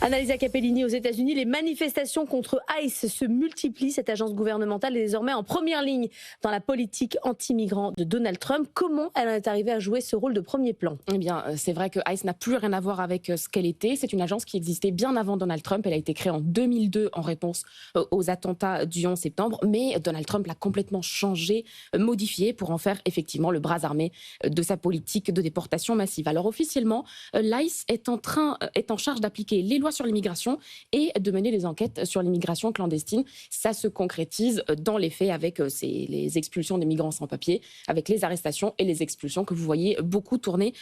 Annalisa Capellini, aux États-Unis, les manifestations contre ICE se multiplient. Cette agence gouvernementale est désormais en première ligne dans la politique anti-migrants de Donald Trump. Comment elle en est arrivée à jouer ce rôle de premier plan ? Eh bien, c'est vrai que ICE n'a plus rien à voir avec ce qu'elle était. C'est une agence qui existait bien avant Donald Trump. Elle a été créée en 2002 en réponse aux attentats du 11 septembre. Mais Donald Trump l'a complètement changé, modifié pour en faire effectivement le bras armé de sa politique de déportation massive. Alors officiellement, l'ICE est en charge d'appliquer les lois sur l'immigration et de mener des enquêtes sur l'immigration clandestine. Ça se concrétise dans les faits avec les expulsions des migrants sans papier, avec les arrestations et les expulsions que vous voyez beaucoup tourner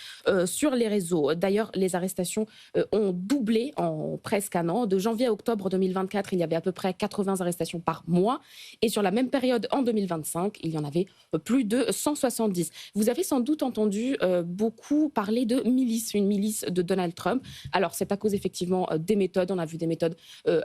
sur les réseaux. D'ailleurs, les arrestations ont doublé en presque un an. De janvier à octobre 2024, il y avait à peu près 80 arrestations par mois. Et sur la même période, en 2025, il y en avait plus de 170. Vous avez sans doute entendu beaucoup parler de milice, une milice de Donald Trump. Alors, c'est à cause effectivement des méthodes. On a vu des méthodes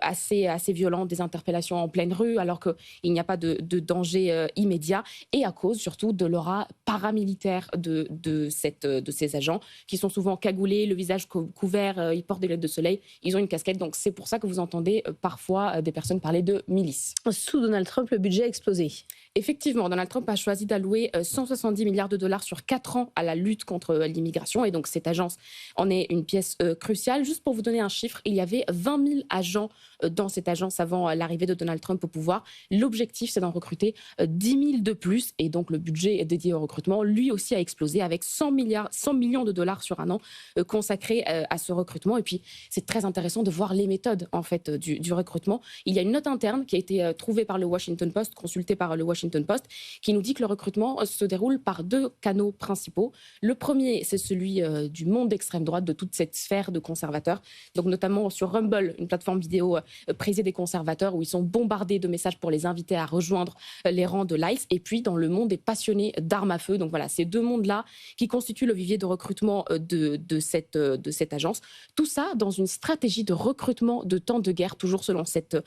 assez violentes, des interpellations en pleine rue, alors qu'il n'y a pas de danger immédiat. Et à cause surtout de l'aura paramilitaire de ces agents, qui sont souvent cagoulés, le visage couvert, ils portent des lunettes de soleil, ils ont une casquette. Donc, c'est pour ça que vous entendez parfois des personnes parler de milice. Sous Donald Trump, le budget a explosé. Effectivement, Donald Trump a choisi d'allouer 170 milliards de dollars sur 4 ans à la lutte contre l'immigration. Et donc, cette agence en est une pièce cruciale. Juste pour vous donner un chiffre, il y avait 20 000 agents dans cette agence avant l'arrivée de Donald Trump au pouvoir. L'objectif, c'est d'en recruter 10 000 de plus. Et donc, le budget dédié au recrutement, lui aussi, a explosé avec 100 millions de dollars sur un an consacrés à ce recrutement. Et puis, c'est très intéressant de voir les méthodes en fait, du recrutement. Il y a une note interne qui a été trouvée par le Washington Post, consultée par le Washington Post, qui nous dit que le recrutement se déroule par 2 canaux principaux. Le premier, c'est celui du monde d'extrême droite, de toute cette sphère de conservateurs, donc notamment sur Rumble, une plateforme vidéo prisée des conservateurs, où ils sont bombardés de messages pour les inviter à rejoindre les rangs de l'ICE, et puis dans le monde des passionnés d'armes à feu. Donc voilà, ces 2 mondes-là qui constituent le vivier de recrutement de cette agence. Tout ça dans une stratégie de recrutement de temps de guerre, toujours selon cette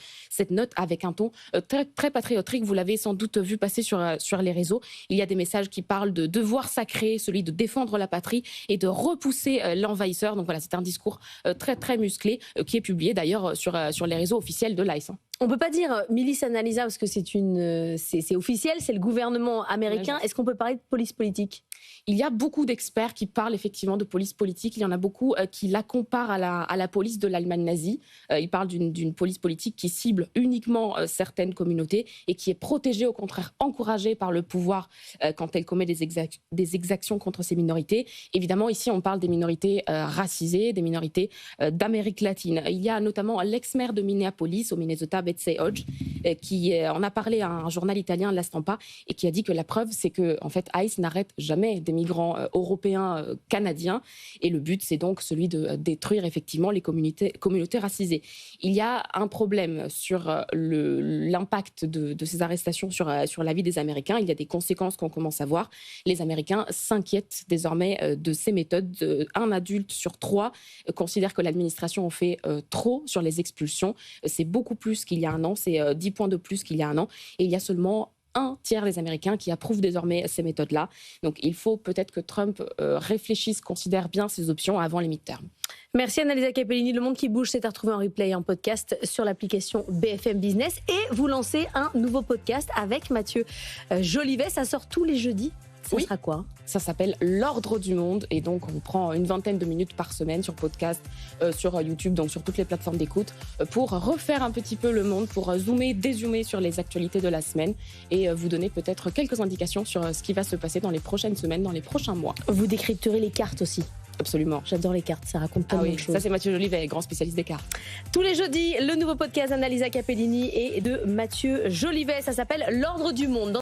note, avec un ton très, très patriotique. Vous l'avez sans doute vu passer sur les réseaux. Il y a des messages qui parlent de devoir sacré, celui de défendre la patrie et de repousser l'envahisseur. Donc voilà, c'est un discours très, très musclé qui est publié d'ailleurs sur les réseaux officiels de l'ICE. On ne peut pas dire milice Annalisa parce que c'est officiel, c'est le gouvernement américain. Est-ce qu'on peut parler de police politique ? Il y a beaucoup d'experts qui parlent effectivement de police politique. Il y en a beaucoup qui la comparent à la police de l'Allemagne nazie. Ils parlent d'une police politique qui cible uniquement certaines communautés et qui est protégée, au contraire encouragée par le pouvoir quand elle commet des exactions contre ces minorités. Évidemment, ici, on parle des minorités racisées, des minorités d'Amérique latine. Il y a notamment l'ex-maire de Minneapolis, au Minnesota, Betsy Hodge, qui en a parlé à un journal italien, La Stampa, et qui a dit que la preuve, c'est que en fait, ICE n'arrête jamais des migrants européens, canadiens, et le but, c'est donc celui de détruire effectivement les communautés racisées. Il y a un problème sur l'impact de ces arrestations sur la vie des Américains. Il y a des conséquences qu'on commence à voir. Les Américains s'inquiètent désormais de ces méthodes. Un adulte sur 3 considère que l'administration en fait trop sur les expulsions. C'est beaucoup plus qu'il y a un an, c'est 10 points de plus qu'il y a un an, et il y a seulement un tiers des Américains qui approuvent désormais ces méthodes-là. Donc il faut peut-être que Trump réfléchisse, considère bien ses options avant les midterms. Merci Annalisa Capellini. Le Monde qui bouge, c'est à retrouver en replay, en podcast sur l'application BFM Business. Et vous lancez un nouveau podcast avec Mathieu Jolivet. Ça sort tous les jeudis. Ça sera quoi ? Ça s'appelle L'Ordre du Monde, et donc on prend une vingtaine de minutes par semaine sur podcast, sur YouTube, donc sur toutes les plateformes d'écoute, pour refaire un petit peu le monde, pour zoomer, dézoomer sur les actualités de la semaine et vous donner peut-être quelques indications sur ce qui va se passer dans les prochaines semaines, dans les prochains mois. Vous décrypterez les cartes aussi. Absolument. J'adore les cartes, ça raconte tellement de choses. Ça c'est Mathieu Jolivet, grand spécialiste des cartes. Tous les jeudis, le nouveau podcast d'Annalisa Capellini et de Mathieu Jolivet, ça s'appelle L'Ordre du Monde.